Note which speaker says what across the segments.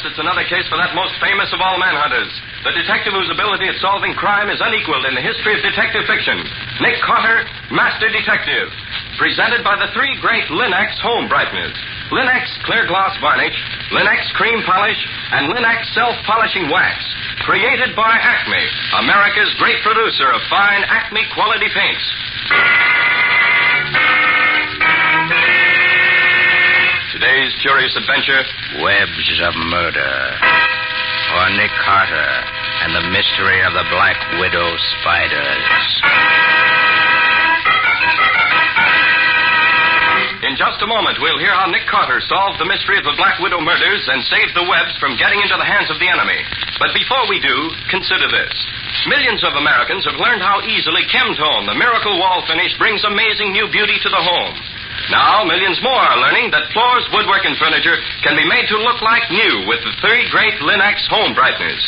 Speaker 1: it's another case for that most famous of all manhunters, the detective whose ability at solving crime is unequaled in the history of detective fiction, Nick Carter, Master Detective. Presented by the three great Linex home brighteners, Linex Clear Gloss Varnish, Linex Cream Polish, and Linex Self-Polishing Wax. Created by Acme, America's great producer of fine Acme quality paints. Today's curious adventure,
Speaker 2: Webs of Murder, or Nick Carter and the Mystery of the Black Widow Spiders.
Speaker 1: In just a moment, we'll hear how Nick Carter solved the mystery of the Black Widow murders and saved the webs from getting into the hands of the enemy. But before we do, consider this. Millions of Americans have learned how easily Chemtone, the miracle wall finish, brings amazing new beauty to the home. Now, millions more are learning that floors, woodwork, and furniture can be made to look like new with the three great Linex home brighteners.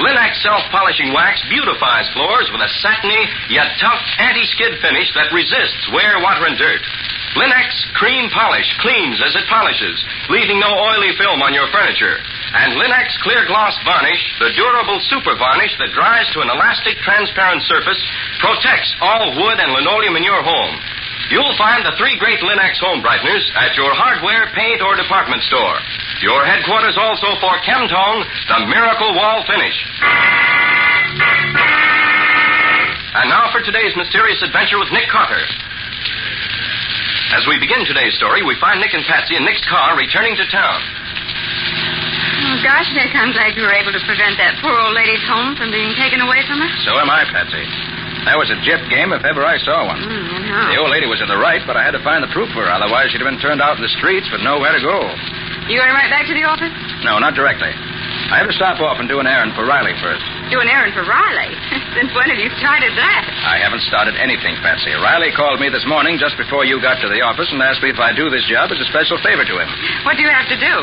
Speaker 1: Linex Self-Polishing Wax beautifies floors with a satiny, yet tough, anti-skid finish that resists wear, water, and dirt. Linex Cream Polish cleans as it polishes, leaving no oily film on your furniture. And Linex Clear Gloss Varnish, the durable super varnish that dries to an elastic, transparent surface, protects all wood and linoleum in your home. You'll find the three great Linex home brighteners at your hardware, paint, or department store. Your headquarters also for Chemtone, the miracle wall finish. And now for today's mysterious adventure with Nick Carter. As we begin today's story, we find Nick and Patsy in Nick's car returning to town.
Speaker 3: Oh, gosh, Nick, I'm glad you were able to prevent that poor old lady's home from being taken away from her.
Speaker 2: So am I, Patsy. That was a jet game if ever I saw one.
Speaker 3: And how?
Speaker 2: The old lady was in the right, but I had to find the proof for her. Otherwise, she'd have been turned out in the streets with nowhere to go.
Speaker 3: You going right back to the office?
Speaker 2: No, not directly. I have to stop off and do an errand for Riley first.
Speaker 3: Do an errand for Riley? Since when have you started that?
Speaker 2: I haven't started anything, Patsy. Riley called me this morning just before you got to the office and asked me if I'd do this job as a special favor to him.
Speaker 3: What do you have to do?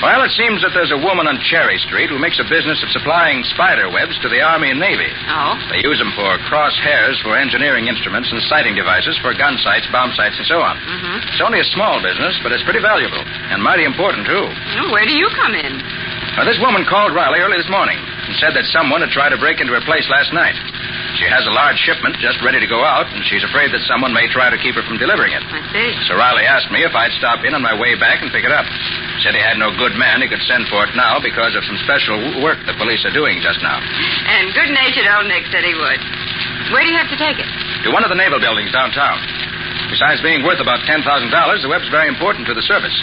Speaker 2: Well, it seems that there's a woman on Cherry Street who makes a business of supplying spider webs to the Army and Navy.
Speaker 3: Oh?
Speaker 2: They use them for crosshairs for engineering instruments and sighting devices for gun sights, bomb sights, and so on.
Speaker 3: Mm-hmm.
Speaker 2: It's only a small business, but it's pretty valuable and mighty important, too.
Speaker 3: Well, where do you come in?
Speaker 2: Now, this woman called Riley early this morning and said that someone had tried to break into her place last night. She has a large shipment just ready to go out, and she's afraid that someone may try to keep her from delivering it.
Speaker 3: I see.
Speaker 2: So Riley asked me if I'd stop in on my way back and pick it up. Said he had no good man he could send for it now because of some special work the police are doing just now.
Speaker 3: And good-natured old Nick said he would. Where do you have to take it?
Speaker 2: To one of the naval buildings downtown. Besides being worth about $10,000, the web's very important to the service.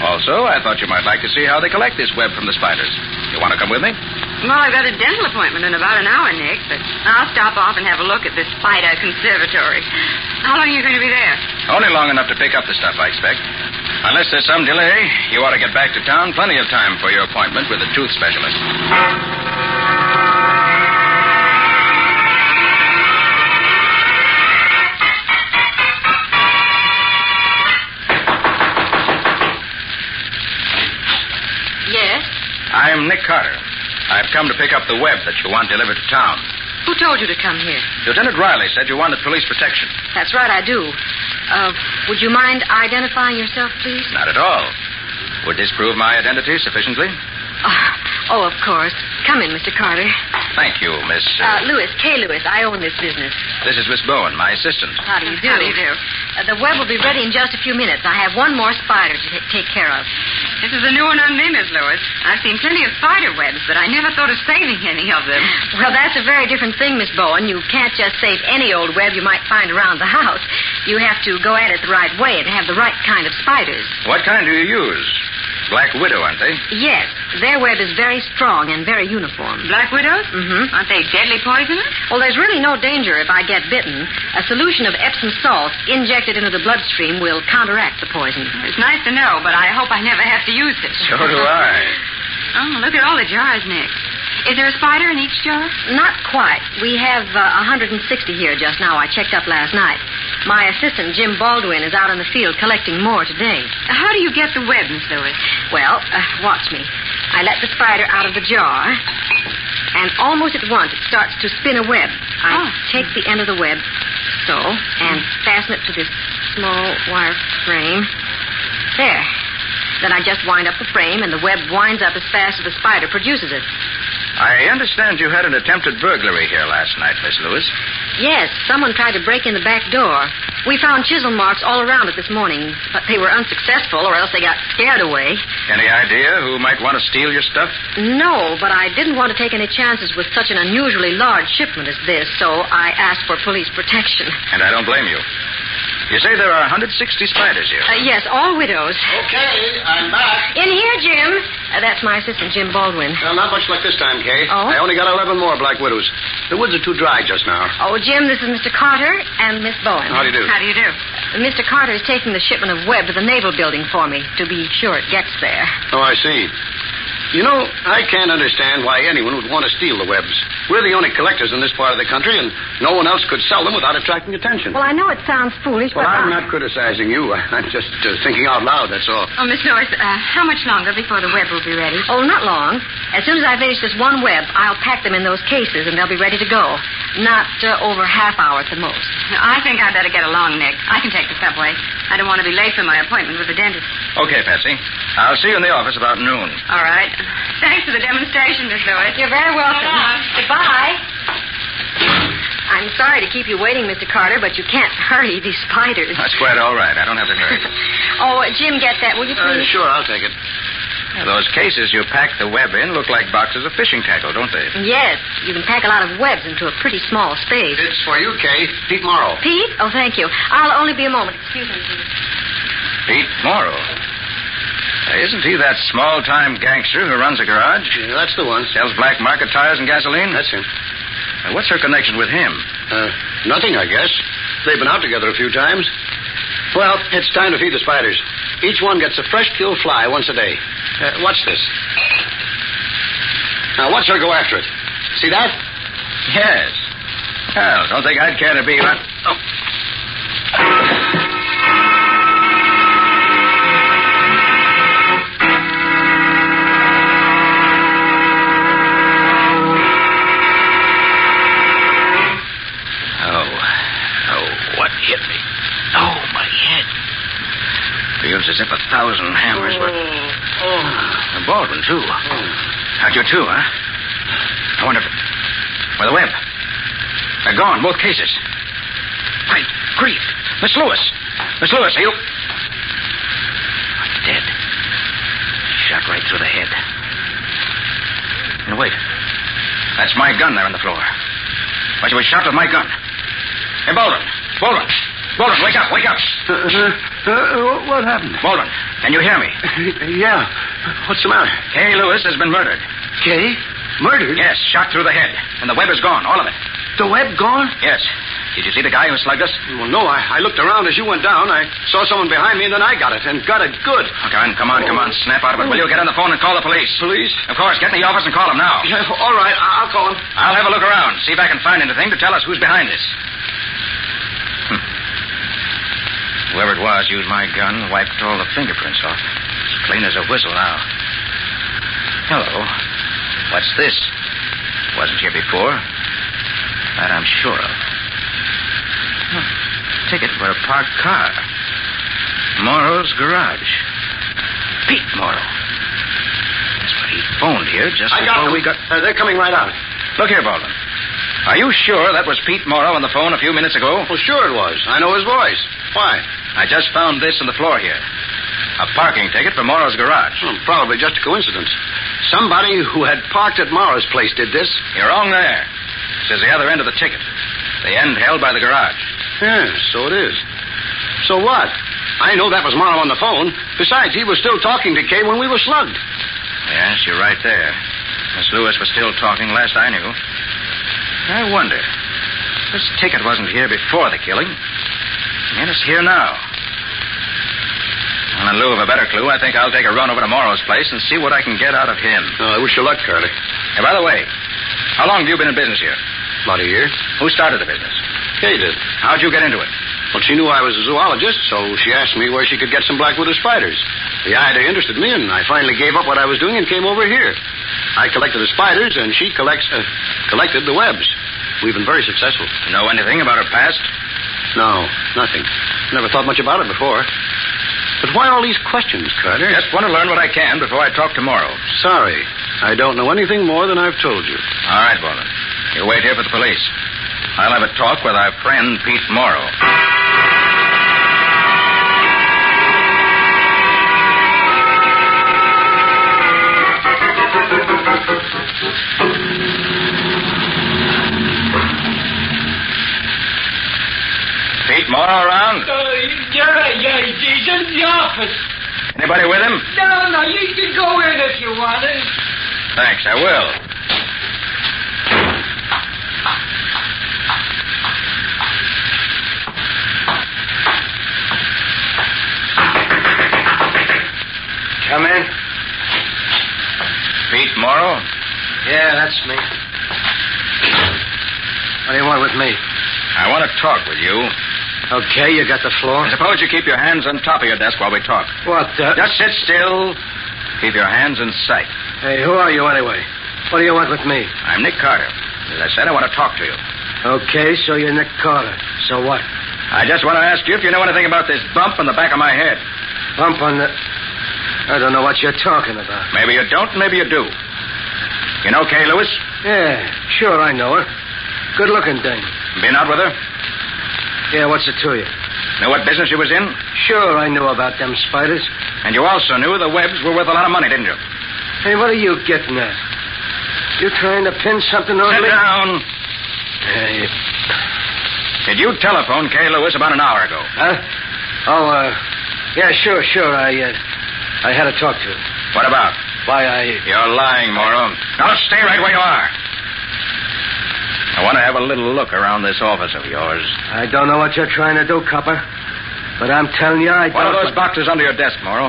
Speaker 2: Also, I thought you might like to see how they collect this web from the spiders. You want to come with me?
Speaker 3: Well, I've got a dental appointment in about an hour, Nick, but I'll stop off and have a look at this spider conservatory. How long are you going to be there?
Speaker 2: Only long enough to pick up the stuff, I expect. Unless there's some delay, you ought to get back to town. Plenty of time for your appointment with the tooth specialist.
Speaker 3: Yes?
Speaker 2: I'm Nick Carter. I've come to pick up the web that you want delivered to town.
Speaker 3: Who told you to come here?
Speaker 2: Lieutenant Riley said you wanted police protection.
Speaker 3: That's right, I do. Would you mind identifying yourself, please?
Speaker 2: Not at all. Would this prove my identity sufficiently?
Speaker 3: Oh, of course. Come in, Mr. Carter.
Speaker 2: Thank you, Miss...
Speaker 3: Lewis, K. Lewis. I own this business.
Speaker 2: This is Miss Bowen, my assistant.
Speaker 3: How do you do? How do you do? The web will be ready in just a few minutes. I have one more spider to take care of. This is a new one on me, Miss Lewis. I've seen plenty of spider webs, but I never thought of saving any of them. Well, that's a very different thing, Miss Bowen. You can't just save any old web you might find around the house. You have to go at it the right way and have the right kind of spiders.
Speaker 2: What kind do you use? Black Widow, aren't they?
Speaker 3: Yes. Their web is very strong and very uniform. Black Widows? Mm-hmm. Aren't they deadly poisonous? Well, there's really no danger if I get bitten. A solution of Epsom salt injected into the bloodstream will counteract the poison. It's nice to know, but I hope I never have to use it.
Speaker 2: So do I.
Speaker 3: Oh, look at all the jars, Nick. Is there a spider in each jar? Not quite. We have 160 here just now. I checked up last night. My assistant, Jim Baldwin, is out in the field collecting more today. How do you get the web, Miss Lewis? Well, watch me. I let the spider out of the jar, and almost at once it starts to spin a web. I take the end of the web, so, and fasten it to this small wire frame. There. Then I just wind up the frame, and the web winds up as fast as the spider produces it.
Speaker 2: I understand you had an attempted burglary here last night, Miss Lewis.
Speaker 3: Yes, someone tried to break in the back door. We found chisel marks all around it this morning, but they were unsuccessful, or else they got scared away.
Speaker 2: Any idea who might want to steal your stuff?
Speaker 3: No, but I didn't want to take any chances with such an unusually large shipment as this, so I asked for police protection.
Speaker 2: And I don't blame you. You say there are 160 spiders here?
Speaker 3: Yes, all widows.
Speaker 4: Okay, I'm back.
Speaker 3: In here, Jim. That's my assistant, Jim Baldwin.
Speaker 4: Well, not much luck this time, Kay.
Speaker 3: Oh?
Speaker 4: I only got 11 more black widows. The woods are too dry just now.
Speaker 3: Oh, Jim, this is Mr. Carter and Miss Bowen.
Speaker 4: How do you do?
Speaker 3: How do you do? Mr. Carter is taking the shipment of web to the Naval Building for me to be sure it gets there.
Speaker 4: Oh, I see. You know, I can't understand why anyone would want to steal the webs. We're the only collectors in this part of the country, and no one else could sell them without attracting attention.
Speaker 3: Well, I know it sounds foolish,
Speaker 4: Well,
Speaker 3: but
Speaker 4: I'm not criticizing you. I'm just thinking out loud, that's all.
Speaker 5: Oh, Miss Lewis, how much longer before the web will be ready?
Speaker 3: Oh, not long. As soon as I finish this one web, I'll pack them in those cases, and they'll be ready to go. Not over half hour at the most.
Speaker 5: I think I'd better get along, Nick. I can take the subway. I don't want to be late for my appointment with the dentist.
Speaker 2: Okay, Patsy. I'll see you in the office about noon.
Speaker 5: All right. Thanks for the demonstration, Miss Lewis.
Speaker 3: You're very welcome. Goodbye. I'm sorry to keep you waiting, Mr. Carter, but you can't hurry these spiders.
Speaker 2: That's quite all right. I don't have to hurry.
Speaker 3: Oh, Jim, get that, will you please?
Speaker 4: Sure, I'll take it.
Speaker 2: Those cases you pack the web in look like boxes of fishing tackle, don't they?
Speaker 3: Yes, you can pack a lot of webs into a pretty small space.
Speaker 4: It's for you, Kay. Pete Morrow.
Speaker 3: Pete? Oh, thank you. I'll only be a moment. Excuse me, please.
Speaker 2: Pete Morrow. Isn't he that small-time gangster who runs a garage?
Speaker 4: Yeah, that's the one.
Speaker 2: Sells black market tires and gasoline?
Speaker 4: That's him.
Speaker 2: What's her connection with him?
Speaker 4: Nothing, I guess. They've been out together a few times. Well, it's time to feed the spiders. Each one gets a fresh kill fly once a day. Watch this. Now, watch her go after it. See that?
Speaker 2: Yes. Well, don't think I'd care to be... Oh. What hit me? Oh, my head. Feels as if 1,000 hammers were... And Baldwin, too. Not you, too, huh? I wonder if... Well, the web. They're gone, both cases. Great grief. Miss Lewis. Miss Lewis, are you... I'm dead. Shot right through the head. And wait. That's my gun there on the floor. Why, she was shot with my gun. Hey, Baldwin. Baldwin, wake up, wake up.
Speaker 4: What happened?
Speaker 2: Baldwin, can you hear me?
Speaker 4: Yeah. What's the matter?
Speaker 2: Kay Lewis has been murdered.
Speaker 4: Kay? Murdered?
Speaker 2: Yes, shot through the head. And the web is gone, all of it.
Speaker 4: The web gone?
Speaker 2: Yes. Did you see the guy who slugged us?
Speaker 4: Well, no, I looked around as you went down. I saw someone behind me, and then I got it, and got it good.
Speaker 2: Oh, come on. Snap out of it, will you? Get on the phone and call the police.
Speaker 4: Police?
Speaker 2: Of course, get in the office and call them now.
Speaker 4: Yeah, all right, I'll call them.
Speaker 2: I'll have a look around, see if I can find anything to tell us who's behind this. Whoever it was used my gun, wiped all the fingerprints off. As clean as a whistle now. Hello. What's this? Wasn't here before. That I'm sure of. Ticket for a parked car. Morrow's garage. Pete Morrow. That's what he phoned here just before we got...
Speaker 4: They're coming right out.
Speaker 2: Look here, Baldwin. Are you sure that was Pete Morrow on the phone a few minutes ago?
Speaker 4: Well, sure it was. I know his voice. Why?
Speaker 2: I just found this on the floor here. A parking ticket for Morrow's garage.
Speaker 4: Probably just a coincidence. Somebody who had parked at Morrow's place did this.
Speaker 2: You're wrong there. This is the other end of the ticket. The end held by the garage.
Speaker 4: Yeah, so it is. So what? I know that was Morrow on the phone. Besides, he was still talking to Kay when we were slugged.
Speaker 2: Yes, you're right there. Miss Lewis was still talking last I knew. I wonder. This ticket wasn't here before the killing. And it's here now. Well, in lieu of a better clue, I think I'll take a run over to Morrow's place and see what I can get out of him.
Speaker 4: I wish you luck, Carter.
Speaker 2: Hey, by the way, how long have you been in business here?
Speaker 4: About a year.
Speaker 2: Who started the business?
Speaker 4: Kay did.
Speaker 2: How'd you get into it?
Speaker 4: Well, she knew I was a zoologist, so she asked me where she could get some black widow spiders. The idea interested me, and I finally gave up what I was doing and came over here. I collected the spiders, and she collected the webs. We've been very successful.
Speaker 2: Know anything about her past?
Speaker 4: No, nothing. Never thought much about it before. But why all these questions, Carter?
Speaker 2: Just want to learn what I can before I talk tomorrow.
Speaker 4: Sorry. I don't know anything more than I've told you.
Speaker 2: All right, Baldwin. You wait here for the police. I'll have a talk with our friend Pete Morrow. Pete Morrow around?
Speaker 6: Yeah, he's in the office.
Speaker 2: Anybody with him?
Speaker 6: No, you can go in if you want it.
Speaker 2: Thanks, I will.
Speaker 4: Come in.
Speaker 2: Pete Morrow?
Speaker 4: Yeah, that's me. What do you want with me?
Speaker 2: I want to talk with you.
Speaker 4: Okay, you got the floor.
Speaker 2: I suppose you keep your hands on top of your desk while we talk.
Speaker 4: What?
Speaker 2: Just sit still. Keep your hands in sight.
Speaker 4: Hey, who are you anyway? What do you want with me?
Speaker 2: I'm Nick Carter. As I said, I want to talk to you.
Speaker 4: Okay, so you're Nick Carter. So what?
Speaker 2: I just want to ask you if you know anything about this bump on the back of my head.
Speaker 4: Bump on the... I don't know what you're talking about.
Speaker 2: Maybe you don't, maybe you do. You know Kay Lewis?
Speaker 4: Yeah, sure, I know her. Good-looking thing.
Speaker 2: Been out with her?
Speaker 4: Yeah, what's it to you?
Speaker 2: Know what business she was in?
Speaker 4: Sure, I knew about them spiders.
Speaker 2: And you also knew the webs were worth a lot of money, didn't you?
Speaker 4: Hey, what are you getting at? You trying to pin something on me?
Speaker 2: Sit down.
Speaker 4: Hey.
Speaker 2: Did you telephone Kay Lewis about an hour ago?
Speaker 4: Huh? Oh, yeah, sure. I had a talk to her.
Speaker 2: What about?
Speaker 4: Why,
Speaker 2: You're lying, Morrow. Now stay right where you are. I want to have a little look around this office of yours.
Speaker 4: I don't know what you're trying to do, copper. But I'm telling you, I don't...
Speaker 2: What are those boxes under your desk, Morrow?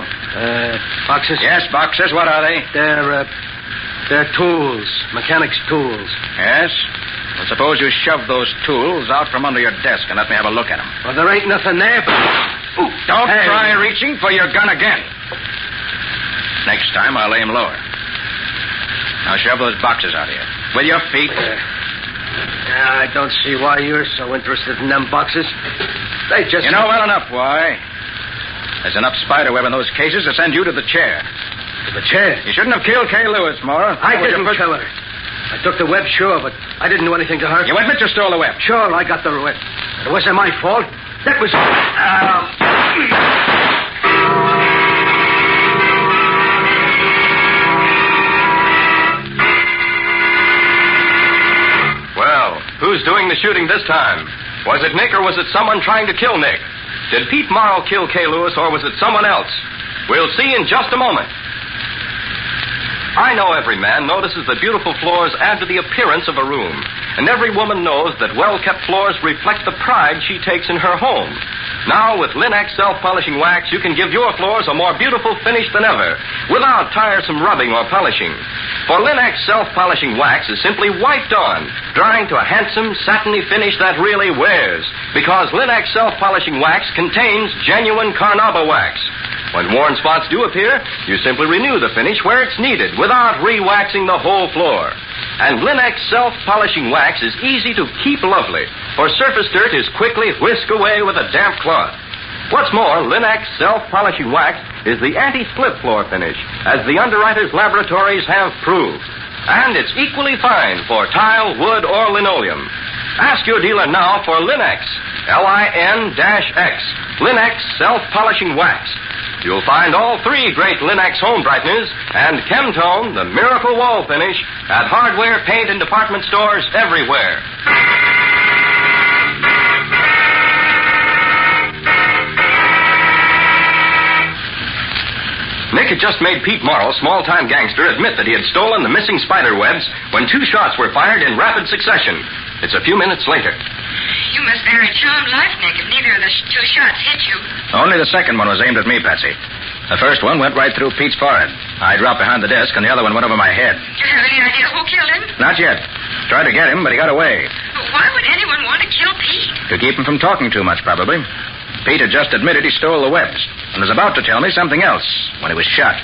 Speaker 4: Boxes?
Speaker 2: Yes, boxes. What are they?
Speaker 4: They're tools. Mechanics' tools.
Speaker 2: Yes? Well, suppose you shove those tools out from under your desk and let me have a look at them.
Speaker 4: Well, there ain't nothing there, but...
Speaker 2: Ooh, don't try reaching for your gun again. Next time, I'll aim lower. Now shove those boxes out here. With your feet.
Speaker 4: I don't see why you're so interested in them boxes. They just...
Speaker 2: You know well enough why. There's enough spider web in those cases to send you to the chair.
Speaker 4: To the chair?
Speaker 2: You shouldn't have killed Kay Lewis, Morrow.
Speaker 4: I didn't kill her. I took the web, sure, but I didn't do anything to her.
Speaker 2: You admit you stole the web?
Speaker 4: Sure, I got the web. It wasn't my fault. That was...
Speaker 1: Well, who's doing the shooting this time? Was it Nick or was it someone trying to kill Nick? Did Pete Morrow kill Kay Lewis or was it someone else? We'll see in just a moment. I know every man notices that beautiful floors add to the appearance of a room. And every woman knows that well-kept floors reflect the pride she takes in her home. Now, with Linex self-polishing wax, you can give your floors a more beautiful finish than ever, without tiresome rubbing or polishing. For Linex self-polishing wax is simply wiped on, drying to a handsome, satiny finish that really wears, because Linex self-polishing wax contains genuine carnauba wax. When worn spots do appear, you simply renew the finish where it's needed without re-waxing the whole floor. And Linex self-polishing wax is easy to keep lovely, for surface dirt is quickly whisked away with a damp cloth. What's more, Linex self-polishing wax is the anti-slip floor finish, as the underwriters' laboratories have proved. And it's equally fine for tile, wood, or linoleum. Ask your dealer now for Linex, Lin-X, Linex self-polishing wax. You'll find all three great Linex home brighteners and Chemtone, the miracle wall finish, at hardware, paint, and department stores everywhere. Nick had just made Pete Morrow, small-time gangster, admit that he had stolen the missing spider webs when 2 shots were fired in rapid succession. It's a few minutes later.
Speaker 5: You must bear a charmed life, Nick, if neither of the 2 shots hit you.
Speaker 2: Only the second one was aimed at me, Patsy. The first one went right through Pete's forehead. I dropped behind the desk, and the other one went over my head.
Speaker 5: Do you have any idea who killed him?
Speaker 2: Not yet. Tried to get him, but he got away.
Speaker 5: But why would anyone want to kill Pete?
Speaker 2: To keep him from talking too much, probably. Pete had just admitted he stole the webs and was about to tell me something else when he was shot.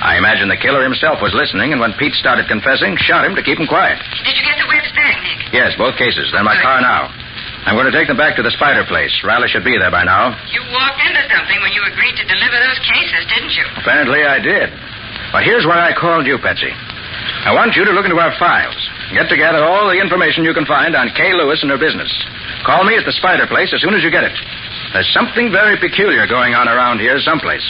Speaker 2: I imagine the killer himself was listening, and when Pete started confessing, shot him to keep him quiet.
Speaker 5: Did you get the webs back, Nick?
Speaker 2: Yes, both cases. They're in my car now. I'm going to take them back to the spider place. Riley should be there by now.
Speaker 5: You walked into something when you agreed to deliver those cases, didn't you?
Speaker 2: Apparently I did. Well, here's why I called you, Patsy. I want you to look into our files. Get together all the information you can find on Kay Lewis and her business. Call me at the spider place as soon as you get it. There's something very peculiar going on around here someplace.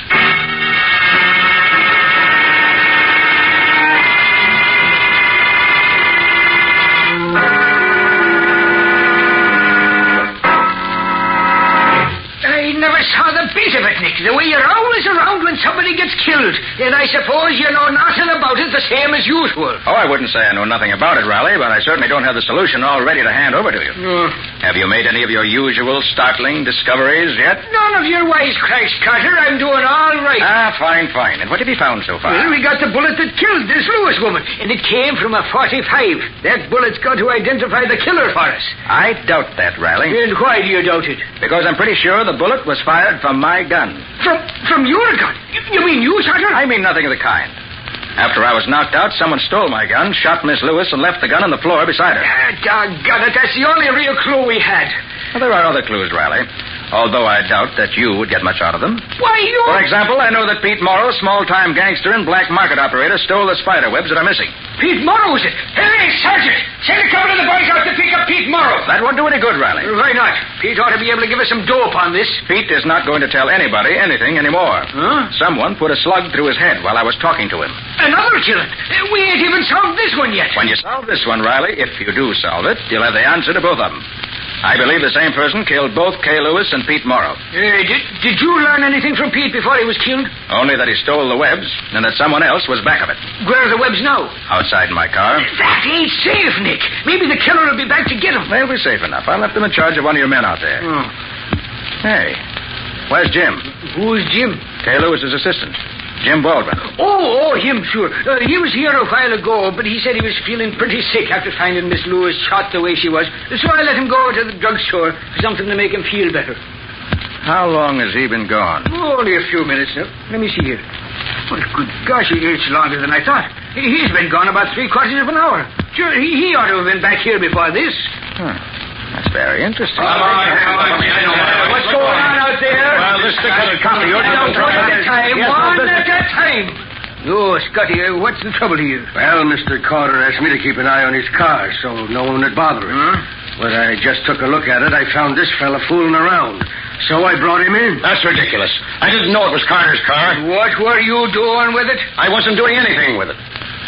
Speaker 6: Saw the beat of it, Nick. The way you're always around when somebody gets killed. And I suppose you know nothing about it the same as usual.
Speaker 2: Oh, I wouldn't say I know nothing about it, Riley, but I certainly don't have the solution all ready to hand over to you. Have you made any of your usual startling discoveries yet?
Speaker 6: None of your wisecracks, Carter. I'm doing all right.
Speaker 2: Ah, fine. And what have you found so far?
Speaker 6: Well, we got the bullet that killed this Lewis woman, and it came from a 45. That bullet's got to identify the killer for us.
Speaker 2: I doubt that, Riley.
Speaker 6: And why do you doubt it?
Speaker 2: Because I'm pretty sure the bullet was fired from my gun.
Speaker 6: From your gun? You mean you shot her?
Speaker 2: I mean nothing of the kind. After I was knocked out, someone stole my gun, shot Miss Lewis, and left the gun on the floor beside her.
Speaker 6: Doggone it, that's the only real clue we had.
Speaker 2: Well, there are other clues, Riley. Although I doubt that you would get much out of them.
Speaker 6: Why, you...
Speaker 2: For example, I know that Pete Morrow, small-time gangster and black market operator, stole the spider webs that are missing.
Speaker 6: Pete Morrow, is it? Hey, Sergeant! Send a couple of the boys out to pick up Pete Morrow.
Speaker 2: That won't do any good, Riley.
Speaker 6: Why not? Pete ought to be able to give us some dope on this.
Speaker 2: Pete is not going to tell anybody anything anymore.
Speaker 6: Huh?
Speaker 2: Someone put a slug through his head while I was talking to him.
Speaker 6: Another killing? We ain't even solved this one yet.
Speaker 2: When you solve this one, Riley, if you do solve it, you'll have the answer to both of them. I believe the same person killed both Kay Lewis and Pete Morrow.
Speaker 6: Did you learn anything from Pete before he was killed?
Speaker 2: Only that he stole the webs and that someone else was back of it.
Speaker 6: Where are the webs now?
Speaker 2: Outside in my car.
Speaker 6: That ain't safe, Nick. Maybe the killer will be back to get them.
Speaker 2: They'll be safe enough. I left them in charge of one of your men out there.
Speaker 6: Oh.
Speaker 2: Hey, where's Jim?
Speaker 6: Who's Jim?
Speaker 2: Kay Lewis's assistant. Jim Baldwin.
Speaker 6: Oh, him, sure. He was here a while ago, but he said he was feeling pretty sick after finding Miss Lewis shot the way she was. So I let him go to the drugstore for something to make him feel better.
Speaker 2: How long has he been gone?
Speaker 6: Oh, only a few minutes now. Let me see here. Well, good gosh, it's longer than I thought. He's been gone about 3/4 of an hour. Sure, he ought to have been back here before this.
Speaker 2: Huh. That's very interesting.
Speaker 6: What's going on out there?
Speaker 4: Well, this stick-headed copy, you're...
Speaker 6: One at a time.
Speaker 4: Yes,
Speaker 6: One
Speaker 4: no,
Speaker 6: at a time. Oh, Scotty, what's the trouble here?
Speaker 4: Well, Mr. Carter asked me to keep an eye on his car so no one would bother him.
Speaker 6: Huh?
Speaker 4: When I just took a look at it, I found this fella fooling around. So I brought him in. That's ridiculous. I didn't know it was Carter's car.
Speaker 6: What were you doing with it?
Speaker 4: I wasn't doing anything with it.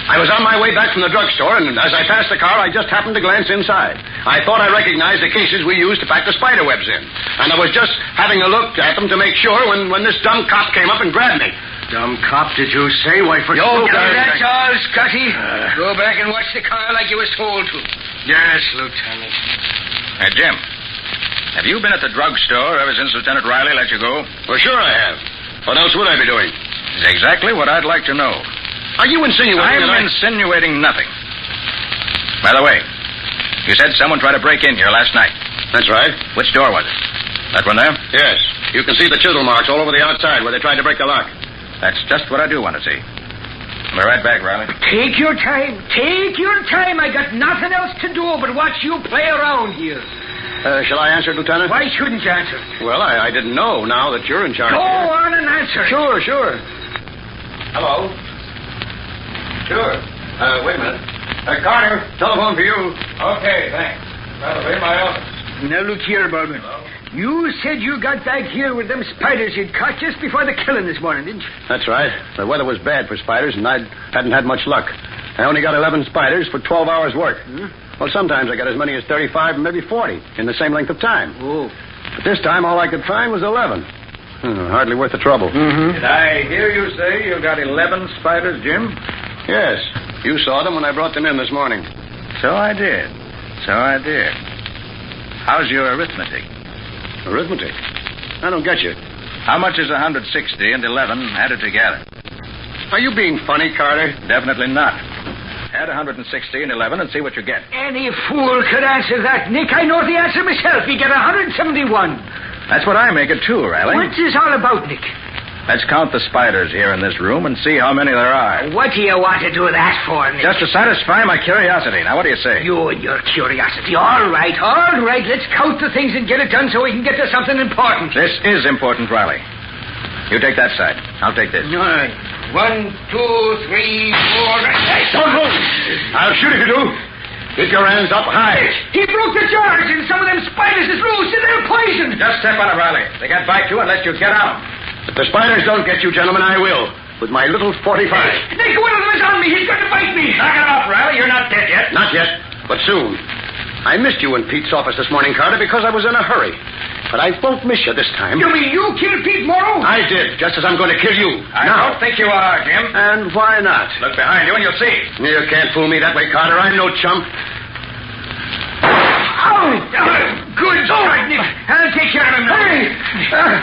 Speaker 4: I was on my way back from the drugstore, and as I passed the car, I just happened to glance inside. I thought I recognized the cases we used to pack the spider webs in. And I was just having a look at them to make sure when this dumb cop came up and grabbed me. Dumb cop, did you say? Why, for...
Speaker 6: That's all, Scotty. Go back and watch the car like you was told to.
Speaker 4: Yes, Lieutenant.
Speaker 2: Hey, Jim. Have you been at the drugstore ever since Lieutenant Riley let you go?
Speaker 4: Well, sure I have. What else would I be doing?
Speaker 2: It's exactly what I'd like to know.
Speaker 4: Are you insinuating
Speaker 2: I'm insinuating nothing. By the way, you said someone tried to break in here last night.
Speaker 4: That's right.
Speaker 2: Which door was it? That one there?
Speaker 4: Yes. You can see the chisel marks all over the outside where they tried to break the lock.
Speaker 2: That's just what I do want to see. I'll be right back, Riley.
Speaker 6: Take your time. Take your time. I got nothing else to do but watch you play around here.
Speaker 4: Shall I answer, Lieutenant?
Speaker 6: Why shouldn't you answer?
Speaker 4: Well, I didn't know now that you're in charge.
Speaker 6: Go on and answer.
Speaker 4: Sure. Hello? Sure. Wait a minute. Carter, telephone for you.
Speaker 1: Okay, thanks. That'll be my office.
Speaker 6: Now, look here, Baldwin. You said you got back here with them spiders you'd caught just before the killing this morning, didn't you?
Speaker 4: That's right. The weather was bad for spiders, and I hadn't had much luck. I only got 11 spiders for 12 hours' work. Well, sometimes I got as many as 35 and maybe 40 in the same length of time.
Speaker 6: Oh.
Speaker 4: But this time, all I could find was 11. Hardly worth the trouble.
Speaker 2: Did I hear you say you got 11 spiders, Jim?
Speaker 4: Yes. You saw them when I brought them in this morning.
Speaker 2: So I did. How's your arithmetic?
Speaker 4: Arithmetic? I don't get you.
Speaker 2: How much is 160 and 11 added together?
Speaker 4: Are you being funny, Carter?
Speaker 2: Definitely not. Add 160 and 11 and see what you get.
Speaker 6: Any fool could answer that, Nick. I know the answer myself. You get 171.
Speaker 2: That's what I make it, too, Riley.
Speaker 6: What's this all about, Nick?
Speaker 2: Let's count the spiders here in this room and see how many there are.
Speaker 6: What do you want to do that for, Nick?
Speaker 2: Just to satisfy my curiosity. Now, what do you say?
Speaker 6: You and your curiosity. All right. Let's count the things and get it done so we can get to something important.
Speaker 2: This is important, Riley. You take that side. I'll take this.
Speaker 6: All right. 1, 2, 3, 4... Hey,
Speaker 4: Don't move. I'll shoot if you do. Keep your hands up high.
Speaker 6: He broke the jars, and some of them spiders is loose, and they're poisoned.
Speaker 2: Just step on it, Riley. They can't bite you unless you get out.
Speaker 4: If the spiders don't get you, gentlemen, I will. With my little 45.
Speaker 6: Nick, one of them is on me. He's going to bite me.
Speaker 2: Knock it off, Riley. You're not dead yet.
Speaker 4: Not yet, but soon. I missed you in Pete's office this morning, Carter, because I was in a hurry. But I won't miss you this time.
Speaker 6: You mean you killed Pete Morrow?
Speaker 4: I did, just as I'm going to kill you.
Speaker 2: I don't think you are, Jim.
Speaker 4: And why not?
Speaker 2: Look behind you and you'll see.
Speaker 4: You can't fool me that way, Carter. I'm no chump.
Speaker 6: Oh, good strike, Nick. I'll take care of him now.
Speaker 4: Hey!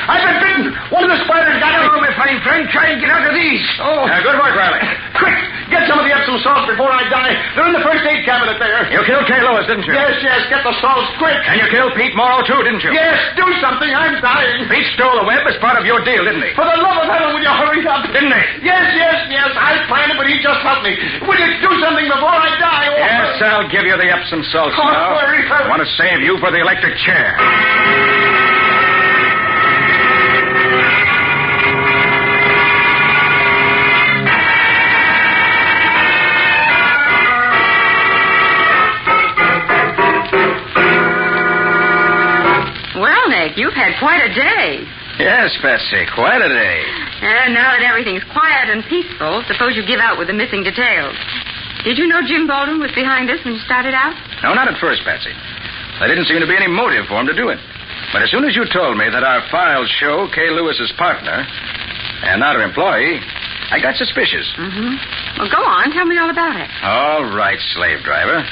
Speaker 4: I've been bitten. One of the spiders got me.
Speaker 6: Oh, my fine friend, try and get out of these.
Speaker 4: Oh.
Speaker 2: Good work, Riley.
Speaker 4: Quick, get some of the Epsom salts before I die. They're in the first aid cabinet there.
Speaker 2: You killed Kay Lewis, didn't you?
Speaker 4: Yes, get the salts quick.
Speaker 2: And you killed Pete Morrow, too, didn't you?
Speaker 4: Yes, do something. I'm dying.
Speaker 2: Pete stole the web as part of your deal, didn't he?
Speaker 4: For the love of heaven, will you hurry up?
Speaker 2: Didn't he?
Speaker 4: Yes. I planned it, but he just helped me. Will you do something before I die? Oh,
Speaker 2: Yes, I'll give you the Epsom salts now. I want to save you for the electric chair.
Speaker 5: Well, Nick, you've had quite a day.
Speaker 2: Yes, Patsy, quite a day.
Speaker 5: And now that everything's quiet and peaceful, suppose you give out with the missing details. Did you know Jim Baldwin was behind this when you started out?
Speaker 2: No, not at first, Patsy. There didn't seem to be any motive for him to do it. But as soon as you told me that our files show Kay Lewis's partner and not her employee, I got suspicious.
Speaker 5: Well, go on. Tell me all about it.
Speaker 2: All right, slave driver.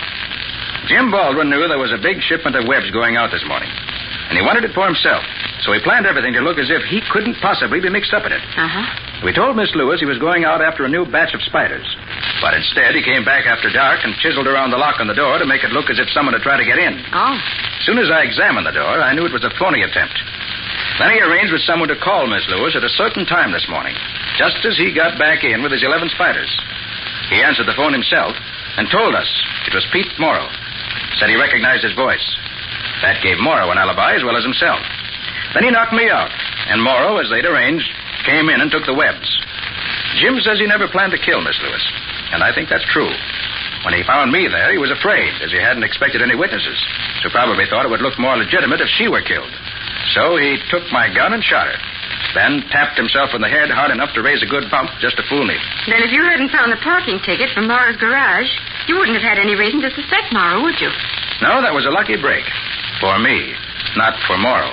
Speaker 2: Jim Baldwin knew there was a big shipment of webs going out this morning, and he wanted it for himself. So he planned everything to look as if he couldn't possibly be mixed up in it. We told Miss Lewis he was going out after a new batch of spiders. But instead, he came back after dark and chiseled around the lock on the door to make it look as if someone had tried to get in.
Speaker 5: Oh.
Speaker 2: As soon as I examined the door, I knew it was a phony attempt. Then he arranged with someone to call Miss Lewis at a certain time this morning, just as he got back in with his 11 spiders. He answered the phone himself and told us it was Pete Morrow. Said he recognized his voice. That gave Morrow an alibi as well as himself. Then he knocked me out, and Morrow, as they'd arranged, came in and took the webs. Jim says he never planned to kill Miss Lewis, and I think that's true. When he found me there, he was afraid, as he hadn't expected any witnesses, so probably thought it would look more legitimate if she were killed. So he took my gun and shot her, then tapped himself on the head hard enough to raise a good bump just to fool me.
Speaker 5: Then if you hadn't found the parking ticket from Morrow's garage, you wouldn't have had any reason to suspect Morrow, would you?
Speaker 2: No, that was a lucky break. For me, not for Morrow.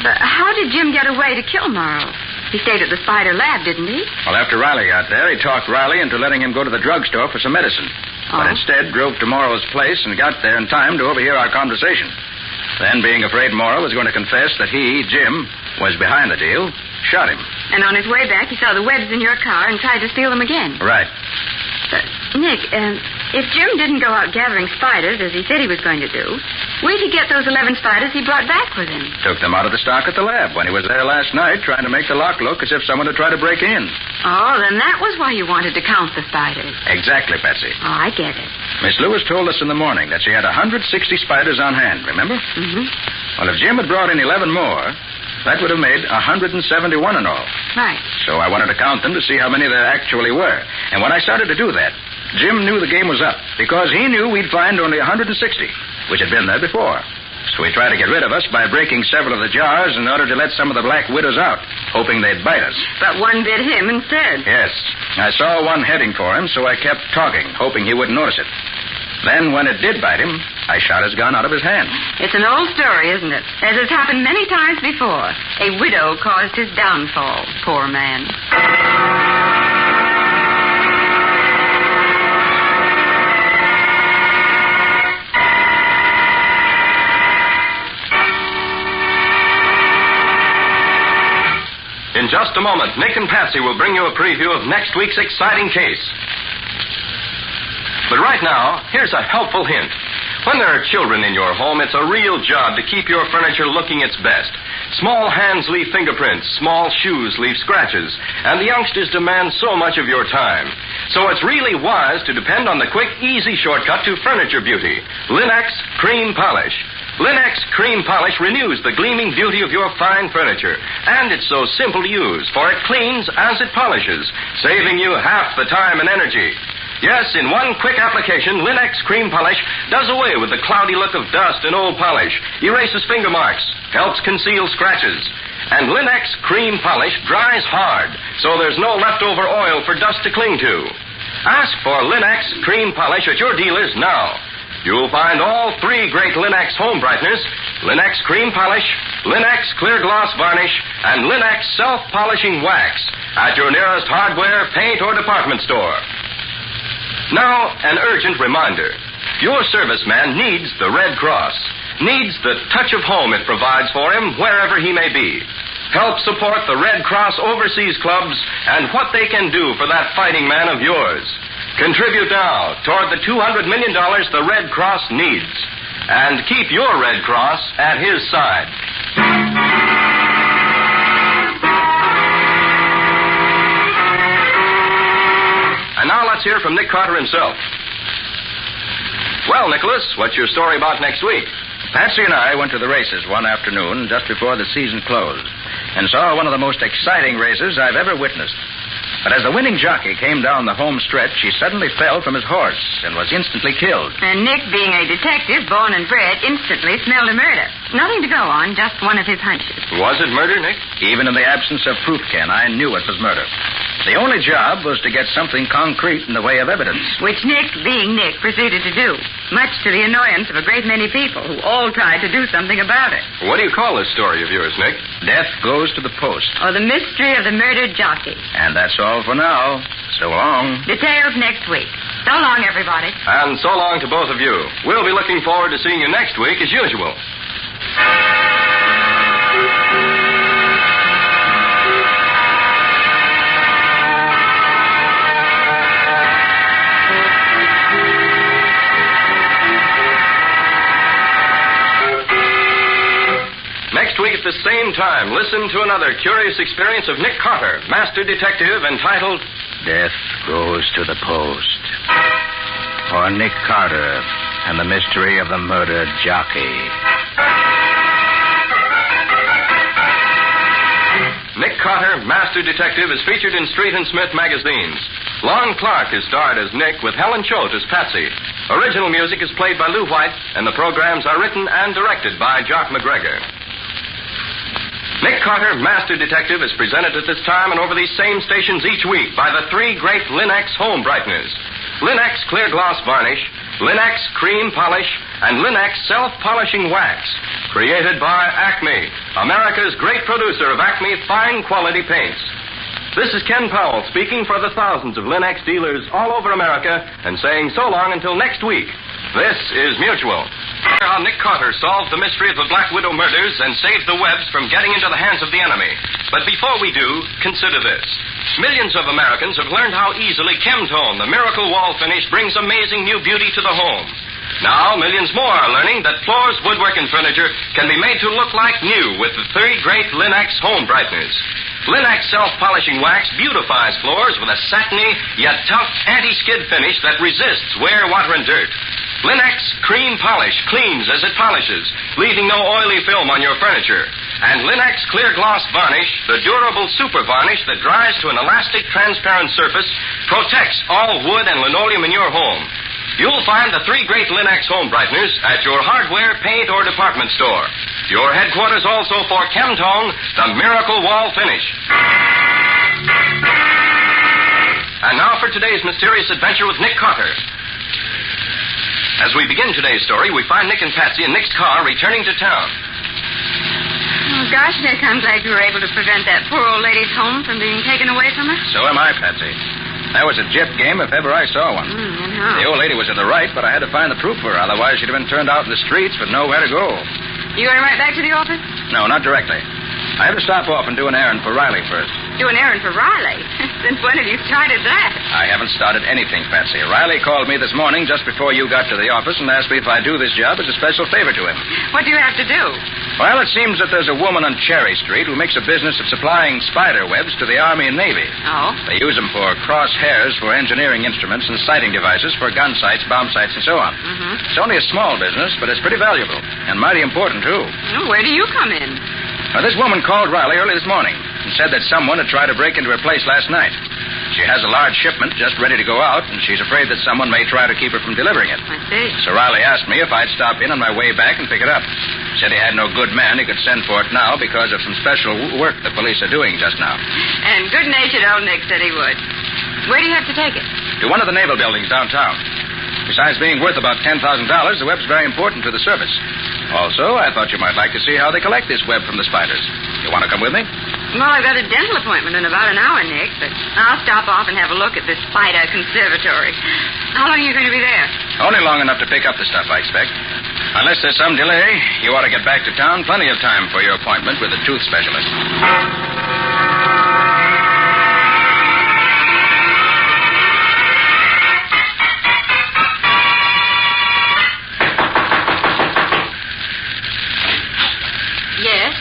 Speaker 5: But how did Jim get away to kill Morrow? He stayed at the spider lab, didn't he?
Speaker 2: Well, after Riley got there, he talked Riley into letting him go to the drugstore for some medicine. But instead drove to Morrow's place and got there in time to overhear our conversation. Then, being afraid Morrow was going to confess that he, Jim, was behind the deal, shot him.
Speaker 5: And on his way back, he saw the webs in your car and tried to steal them again.
Speaker 2: Right.
Speaker 5: But, Nick, if Jim didn't go out gathering spiders, as he said he was going to do, where'd he get those 11 spiders he brought back with him?
Speaker 2: Took them out of the stock at the lab when he was there last night trying to make the lock look as if someone had tried to break in.
Speaker 5: Oh, then that was why you wanted to count the spiders.
Speaker 2: Exactly, Patsy.
Speaker 5: Oh, I get it.
Speaker 2: Miss Lewis told us in the morning that she had 160 spiders on hand, remember? Well, if Jim had brought in 11 more, that would have made 171 in all.
Speaker 5: Right.
Speaker 2: So I wanted to count them to see how many there actually were. And when I started to do that, Jim knew the game was up because he knew we'd find only 160, which had been there before. So he tried to get rid of us by breaking several of the jars in order to let some of the black widows out, hoping they'd bite us.
Speaker 5: But one bit him instead.
Speaker 2: Yes. I saw one heading for him, so I kept talking, hoping he wouldn't notice it. Then, when it did bite him, I shot his gun out of his hand.
Speaker 5: It's an old story, isn't it? As has happened many times before. A widow caused his downfall. Poor man.
Speaker 1: In just a moment, Nick and Patsy will bring you a preview of next week's exciting case. But right now, here's a helpful hint. When there are children in your home, it's a real job to keep your furniture looking its best. Small hands leave fingerprints, small shoes leave scratches, and the youngsters demand so much of your time. So it's really wise to depend on the quick, easy shortcut to furniture beauty, Linex Cream Polish. Linex Cream Polish renews the gleaming beauty of your fine furniture, and it's so simple to use, for it cleans as it polishes, saving you half the time and energy. Yes, in one quick application, Linex Cream Polish does away with the cloudy look of dust and old polish, erases finger marks, helps conceal scratches. And Linex Cream Polish dries hard, so there's no leftover oil for dust to cling to. Ask for Linex Cream Polish at your dealers now. You'll find all three great Linex home brighteners, Linex Cream Polish, Linex Clear Gloss Varnish, and Linex Self-Polishing Wax at your nearest hardware, paint, or department store. Now, an urgent reminder. Your serviceman needs the Red Cross, needs the touch of home it provides for him wherever he may be. Help support the Red Cross overseas clubs and what they can do for that fighting man of yours. Contribute now toward the $200 million the Red Cross needs. And keep your Red Cross at his side. And now let's hear from Nick Carter himself. Well, Nicholas, what's your story about next week?
Speaker 2: Patsy and I went to the races one afternoon just before the season closed and saw one of the most exciting races I've ever witnessed. But as the winning jockey came down the home stretch, he suddenly fell from his horse and was instantly killed.
Speaker 5: And Nick, being a detective, born and bred, instantly smelled a murder. Nothing to go on, just one of his hunches.
Speaker 1: Was it murder, Nick?
Speaker 2: Even in the absence of proof, Ken, I knew it was murder. The only job was to get something concrete in the way of evidence.
Speaker 5: Which Nick, being Nick, proceeded to do, much to the annoyance of a great many people who all tried to do something about it.
Speaker 1: What do you call this story of yours, Nick?
Speaker 2: Death Goes to the Post.
Speaker 5: Or the mystery of the murdered jockey.
Speaker 2: And that's all for now. So long.
Speaker 5: Details next week. So long, everybody.
Speaker 1: And so long to both of you. We'll be looking forward to seeing you next week as usual. Next week at the same time, listen to another curious experience of Nick Carter, Master Detective, entitled
Speaker 2: Death Goes to the Post. Or Nick Carter and the Mystery of the Murdered Jockey.
Speaker 1: Nick Carter, Master Detective, is featured in Street and Smith magazines. Lon Clark is starred as Nick with Helen Choate as Patsy. Original music is played by Lou White, and the programs are written and directed by Jock McGregor. Nick Carter, Master Detective, is presented at this time and over these same stations each week by the three great Linex home brighteners. Linex Clear Gloss Varnish, Linex Cream Polish, and Linex Self-Polishing Wax. Created by Acme, America's great producer of Acme fine quality paints. This is Ken Powell speaking for the thousands of Linex dealers all over America and saying so long until next week. This is Mutual. How Nick Carter solved the mystery of the Black Widow murders and saved the webs from getting into the hands of the enemy. But before we do, consider this. Millions of Americans have learned how easily Chemtone, the miracle wall finish, brings amazing new beauty to the home. Now, millions more are learning that floors, woodwork, and furniture can be made to look like new with the three great Linex home brighteners. Linex Self-Polishing Wax beautifies floors with a satiny yet tough anti-skid finish that resists wear, water, and dirt. Linex Cream Polish cleans as it polishes, leaving no oily film on your furniture. And Linex Clear Gloss Varnish, the durable super varnish that dries to an elastic, transparent surface, protects all wood and linoleum in your home. You'll find the three great Linex home brighteners at your hardware, paint, or department store. Your headquarters also for Chemtone, the miracle wall finish. And now for today's mysterious adventure with Nick Carter. As we begin today's story, we find Nick and Patsy in Nick's car returning to town.
Speaker 5: Oh, gosh, Nick, I'm glad you were able to prevent that poor old lady's home from being taken away from her.
Speaker 2: So am I, Patsy. That was a jet game if ever I saw one.
Speaker 5: And how?
Speaker 2: The old lady was in the right, but I had to find the proof for her. Otherwise, she'd have been turned out in the streets with nowhere to go.
Speaker 5: You going right back to the office?
Speaker 2: No, not directly. I have to stop off and do an errand for Riley first.
Speaker 5: Do an errand for Riley? Since when have you started that?
Speaker 2: I haven't started anything, Patsy. Riley called me this morning just before you got to the office and asked me if I'd do this job as a special favor to him.
Speaker 5: What do you have to do?
Speaker 2: Well, it seems that there's a woman on Cherry Street who makes a business of supplying spider webs to the Army and Navy.
Speaker 5: Oh?
Speaker 2: They use them for crosshairs for engineering instruments and sighting devices for gun sights, bomb sights, and so on.
Speaker 5: Mm-hmm.
Speaker 2: It's only a small business, but it's pretty valuable and mighty important, too.
Speaker 5: Well, where do you come in?
Speaker 2: Now, this woman called Riley early this morning and said that someone had tried to break into her place last night. She has a large shipment just ready to go out, and she's afraid that someone may try to keep her from delivering it.
Speaker 5: I see.
Speaker 2: So Riley asked me if I'd stop in on my way back and pick it up. Said he had no good man he could send for it now because of some special work the police are doing just now.
Speaker 5: And good-natured old Nick said he would. Where do you have to take it?
Speaker 2: To one of the naval buildings downtown. Besides being worth about $10,000, the web's very important to the service. Also, I thought you might like to see how they collect this web from the spiders. You want to come with me?
Speaker 5: Well, I've got a dental appointment in about an hour, Nick, but I'll stop off and have a look at this spider conservatory. How long are you going to be there?
Speaker 2: Only long enough to pick up the stuff, I expect. Unless there's some delay, you ought to get back to town. Plenty of time for your appointment with the tooth specialist.
Speaker 5: Yes?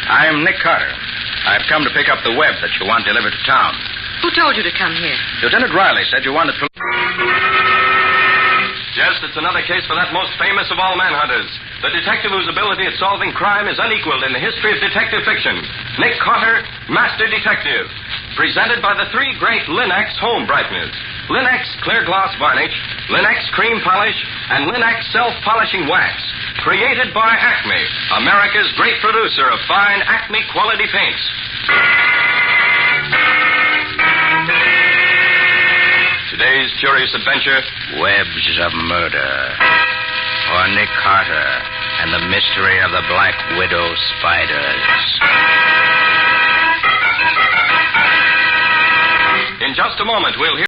Speaker 2: I'm Nick Carter. I've come to pick up the web that you want delivered to town.
Speaker 3: Who told you to come here?
Speaker 2: Lieutenant Riley said you wanted to...
Speaker 1: Yes, it's another case for that most famous of all manhunters. The detective whose ability at solving crime is unequaled in the history of detective fiction. Nick Carter, Master Detective. Presented by the three great Linx home brighteners. Linx clear gloss varnish, Linx cream polish, and Linx self-polishing wax. Created by Acme, America's great producer of fine Acme quality paints. Today's curious adventure,
Speaker 2: Webs of Murder. Or Nick Carter and the mystery of the Black Widow spiders.
Speaker 1: in just a moment we'll hear